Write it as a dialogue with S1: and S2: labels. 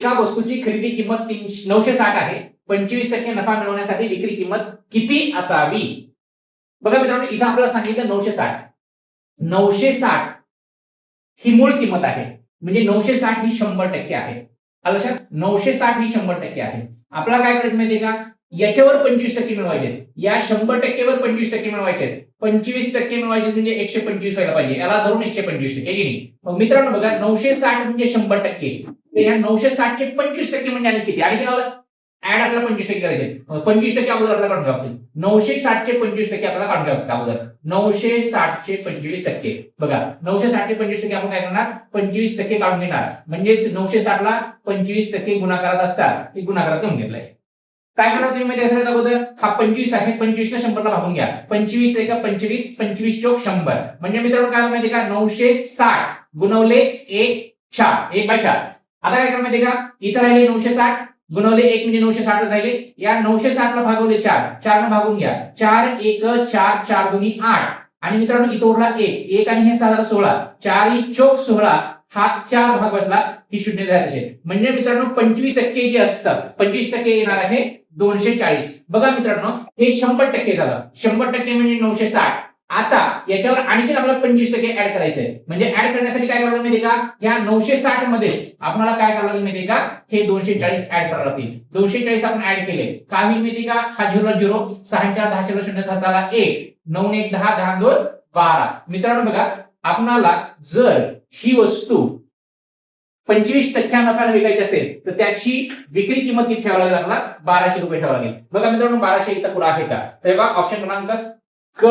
S1: एका वस्तूची खरेदी किंमत 960 आहे. 25% नफा मिळवण्यासाठी विक्री किंमत किती असावी? बघा मित्रांनो, इथं आपल्याला सांगितलं 960. 960 ही मूळ किंमत आहे. म्हणजे 960 ही 100% आहे. आलं लक्षात? 960 ही 100% आहे. आपल्याला काय करायचं माहितीये का? याच्यावर 25% मिळवायचे. या 100% वर 25% मिळवायचे. 25% मिळवायचे म्हणजे 125 व्हायला पाहिजे. याला धरून 125% की नाही? मग मित्रांनो बघा, 960 म्हणजे 100%. तर या 960 चे 25% म्हणजे आणि किती? आणि किती ऍड आपल्याला 25% करायचे. 25% अगोदर आपल्याला काढून घ्यावं लागतील. 960 चे 25% आपल्याला काढून घ्यावं लागतं अगोदर. 960 चे 25%. बघा, 960 चे 25% आपण काय करणार? 25% काढून घेणार. म्हणजेच 960 ला 25% गुणाकारात असतात. ते गुणाकारात घेऊन घेतलंय. काय करणार तुम्ही माहिती असेल अगोदर? हा 25 आहे. 25 ला 100 ला भागून घ्या. 25 एका 25, 25 चोक 100. म्हणजे मित्रांनो काय माहिती का? 960 गुणवले 1/4. आता काय करणार माहिती का? इथं राहिले 960 गुणवले 1 म्हणजे 960 राहिले. या 960 ला भागवले 4. 4 ने भागून घ्या. 4 1 4 4 दुनी 8. आणि मित्रांनो इथं उरला 1 आणि हे 16. 4 चोक 16. हा 4 भाग बसला. ही शून्य द्यायचे. म्हणजे मित्रांनो 25% जे असतं, 25% येणार आहे 240. बघा मित्रांनो, हे 100% झालं. 100% म्हणजे 960. आता याच्यावर आणखी आपल्याला 25% ऍड करायचंय. म्हणजे ऍड करण्यासाठी काय करावं माहितीये का? या 960 मध्ये आपल्याला काय करावं लागेल माहितीये का? हे 240 ऍड करावं लागतील. 240 आपण ऍड केले. काय होईल माहितीये का? हा 0 0, 6 4 10 0 0 6 झाला 1, 9 1 10 10 2 12. मित्रांनो बघा, आपणाला जर ही वस्तू 25% नफ्याने विकायची असेल तर त्याची विक्री किंमत किती ठेवावी लागेल? आपल्याला 1200 रुपये ठेवावी लागेल. बघा मित्रांनो, 1200 इथं पुढे आहे का? तर बघा ऑप्शन क्रमांक क